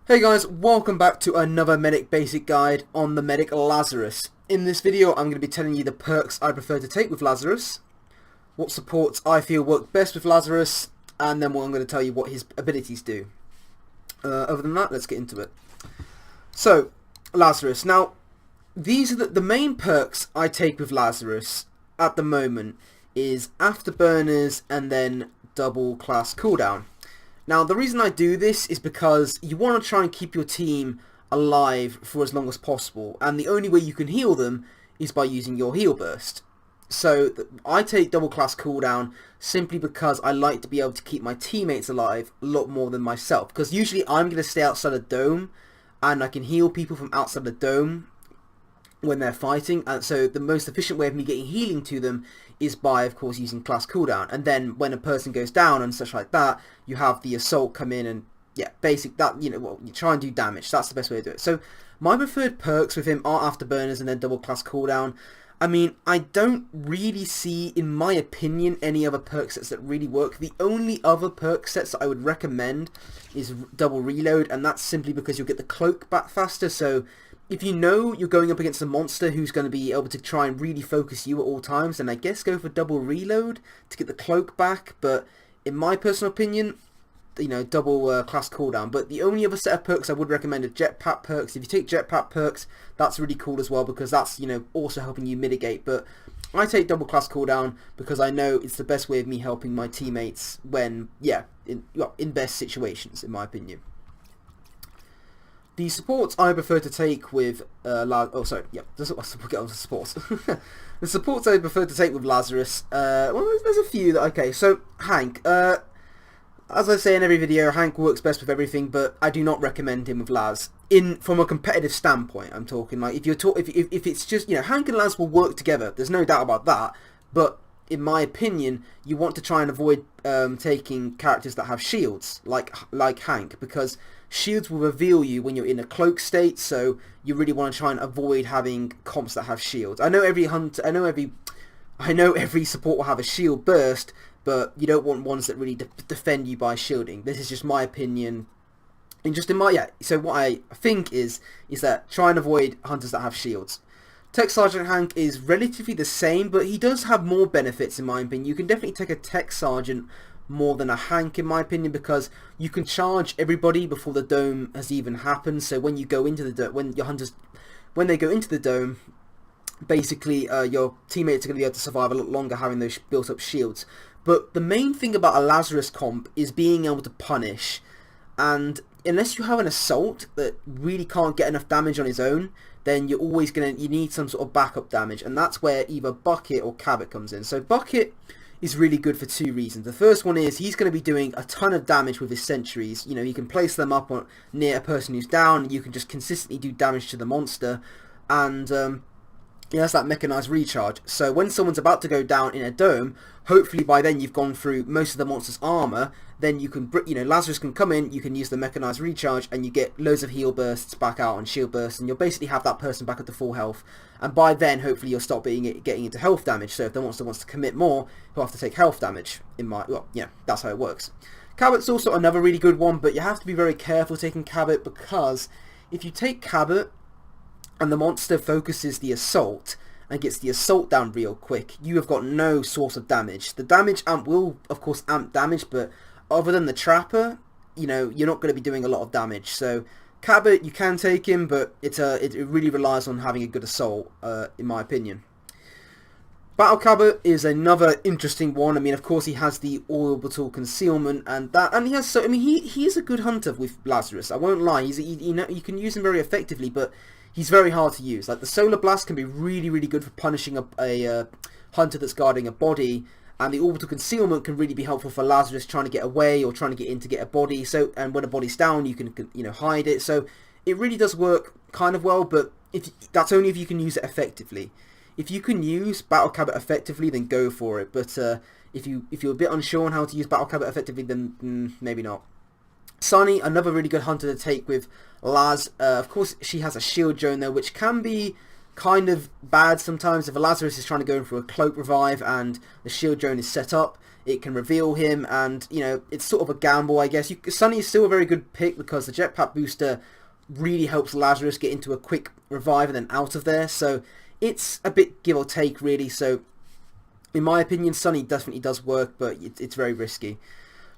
Hey guys, welcome back to another medic basic guide on the medic Lazarus. In this video I'm going to be telling you the perks I prefer to take with Lazarus, what supports I feel work best with Lazarus, and then I'm going to tell you what his abilities do. Other than that, let's get into it. So, Lazarus. Now, these are the main perks I take with Lazarus at the moment is afterburners and then double class cooldown. Now, the reason I do this is because you want to try and keep your team alive for as long as possible, and the only way you can heal them is by using your heal burst. So I take double class cooldown simply because I like to be able to keep my teammates alive a lot more than myself, because usually I'm going to stay outside the dome and I can heal people from outside the dome when they're fighting, and so the most efficient way of me getting healing to them is by, of course, using class cooldown. And then when a person goes down and such like that, you have the assault come in and you try and do damage. That's the best way to do it. So my preferred perks with him are afterburners and then double class cooldown. I mean, I don't really see, in my opinion, any other perk sets that really work. The only other perk sets that I would recommend is double reload, and that's simply because you'll get the cloak back faster. So if you know you're going up against a monster who's going to be able to try and really focus you at all times, then I guess go for double reload to get the cloak back. But in my personal opinion, double class cooldown. But the only other set of perks I would recommend are jetpack perks. If you take jetpack perks, that's really cool as well, because that's, also helping you mitigate. But I take double class cooldown because I know it's the best way of me helping my teammates when, in best situations, in my opinion. The supports I prefer to take with we'll get on to supports. The supports I prefer to take with Lazarus, well, there's a few. Okay, so Hank. As I say in every video, Hank works best with everything, but I do not recommend him with Laz. From a competitive standpoint, I'm talking. Like if it's just Hank and Laz will work together. There's no doubt about that. But in my opinion, you want to try and avoid taking characters that have shields, like Hank, because shields will reveal you when you're in a cloak state. So you really want to try and avoid having comps that have shields. I know every support will have a shield burst, but you don't want ones that really defend you by shielding. This is just my opinion. And just so what I think is that try and avoid hunters that have shields. Tech Sergeant Hank is relatively the same, but he does have more benefits in my opinion. You can definitely take a Tech Sergeant more than a Hank in my opinion, because you can charge everybody before the dome has even happened. So when you go into the dome, when they go into the dome, basically your teammates are going to be able to survive a lot longer having those built up shields. But the main thing about a Lazarus comp is being able to punish, and unless you have an assault that really can't get enough damage on his own, then you need some sort of backup damage, and that's where either Bucket or Cabot comes in. So Bucket is really good for two reasons. The first one is he's going to be doing a ton of damage with his sentries. You can place them up near a person who's down, and you can just consistently do damage to the monster, and that's that mechanized recharge. So when someone's about to go down in a dome, hopefully by then you've gone through most of the monster's armor, then you can, Lazarus can come in, you can use the mechanized recharge, and you get loads of heal bursts back out and shield bursts, and you'll basically have that person back at the full health. And by then, hopefully you'll stop getting into health damage. So if the monster wants to commit more, he'll have to take health damage. That's how it works. Cabot's also another really good one, but you have to be very careful taking Cabot, because if you take Cabot and the monster focuses the assault and gets the assault down real quick, you have got no source of damage. The damage amp will, of course, amp damage, but other than the trapper, you're not going to be doing a lot of damage. So Cabot, you can take him, but it really relies on having a good assault, in my opinion. Battle Cabot is another interesting one. I mean, of course, he has the orbital concealment and he has he is a good hunter with Lazarus. I won't lie. You can use him very effectively, but he's very hard to use. Like the Solar Blast can be really, really good for punishing a hunter that's guarding a body, and the orbital concealment can really be helpful for Lazarus trying to get away or trying to get in to get a body. So, and when a body's down, you can hide it. So it really does work kind of well, but that's only if you can use it effectively. If you can use Battle Cabot effectively, then go for it. But if you're a bit unsure on how to use Battle Cabot effectively, then maybe not. Sunny, another really good hunter to take with Laz. Of course, she has a shield drone though, which can be kind of bad sometimes. If a Lazarus is trying to go in for a cloak revive and the shield drone is set up, it can reveal him, and you know, it's sort of a gamble, I guess. Sunny is still a very good pick because the jetpack booster really helps Lazarus get into a quick revive and then out of there, so it's a bit give or take really. So in my opinion, Sunny definitely does work, but it's very risky.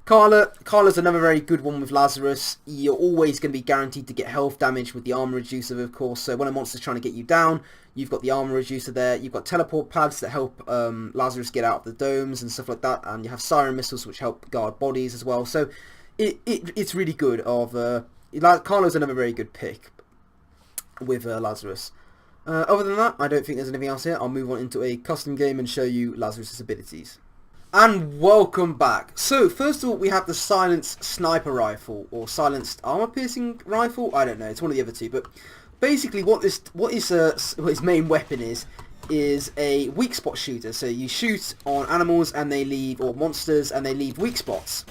Carla's another very good one with Lazarus. You're always going to be guaranteed to get health damage with the armor reducer, of course. So when a monster's trying to get you down, you've got the armor reducer there. You've got teleport pads that help Lazarus get out of the domes and stuff like that. And you have siren missiles which help guard bodies as well. So it's really good. Carla's another very good pick with Lazarus. Other than that, I don't think there's anything else here. I'll move on into a custom game and show you Lazarus' abilities. And welcome back. So first of all, we have the silenced sniper rifle or silenced armor piercing rifle. I don't know, it's one of the other two. But basically, what his main weapon is a weak spot shooter. So you shoot on animals and they leave, or monsters, and they leave weak spots.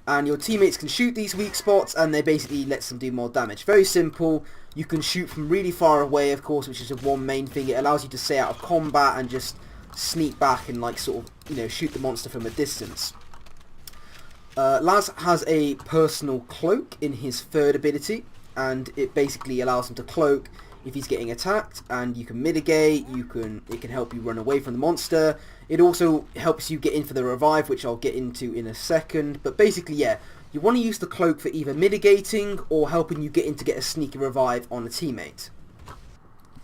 And your teammates can shoot these weak spots, and they basically lets them do more damage. Very simple. You can shoot from really far away, of course, which is the one main thing. It allows you to stay out of combat and just sneak back and like sort of, you know, shoot the monster from a distance. Laz has a personal cloak in his third ability, and it basically allows him to cloak if he's getting attacked, and you can mitigate, it can help you run away from the monster. It also helps you get in for the revive, which I'll get into in a second. But basically, yeah, you want to use the cloak for either mitigating or helping you get in to get a sneaky revive on a teammate.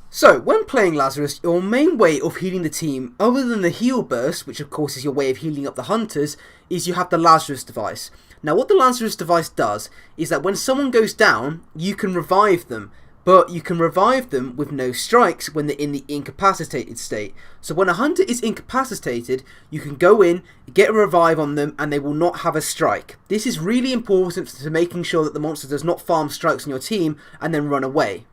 So, when playing Lazarus, your main way of healing the team, other than the heal burst, which of course is your way of healing up the hunters, is you have the Lazarus device. Now, what the Lazarus device does is that when someone goes down, you can revive them, but you can revive them with no strikes when they're in the incapacitated state. So when a hunter is incapacitated, you can go in, get a revive on them, and they will not have a strike. This is really important to making sure that the monster does not farm strikes on your team and then run away.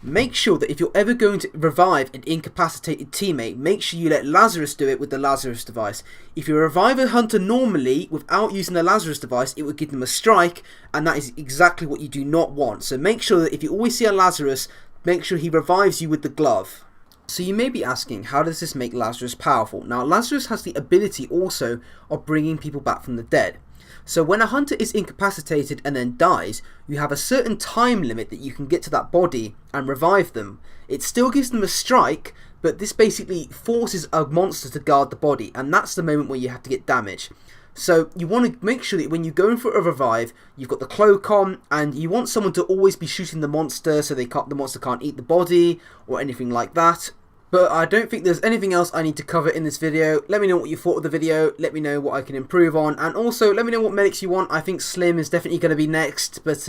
Make sure that if you're ever going to revive an incapacitated teammate, make sure you let Lazarus do it with the Lazarus device. If you revive a hunter normally without using the Lazarus device, it will give them a strike, and that is exactly what you do not want. So make sure that if you always see a Lazarus, make sure he revives you with the glove. So you may be asking, how does this make Lazarus powerful? Now, Lazarus has the ability also of bringing people back from the dead. So when a hunter is incapacitated and then dies, you have a certain time limit that you can get to that body and revive them. It still gives them a strike, but this basically forces a monster to guard the body, and that's the moment where you have to get damage. So you want to make sure that when you go in for a revive, you've got the cloak on, and you want someone to always be shooting the monster so the monster can't eat the body or anything like that. But I don't think there's anything else I need to cover in this video. Let me know what you thought of the video, let me know what I can improve on, and also let me know what medics you want. I think Slim is definitely going to be next, but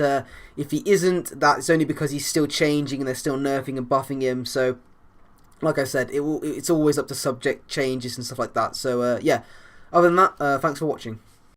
if he isn't, that's only because he's still changing and they're still nerfing and buffing him. So, like I said, it's always up to subject changes and stuff like that. So, yeah, other than that, thanks for watching.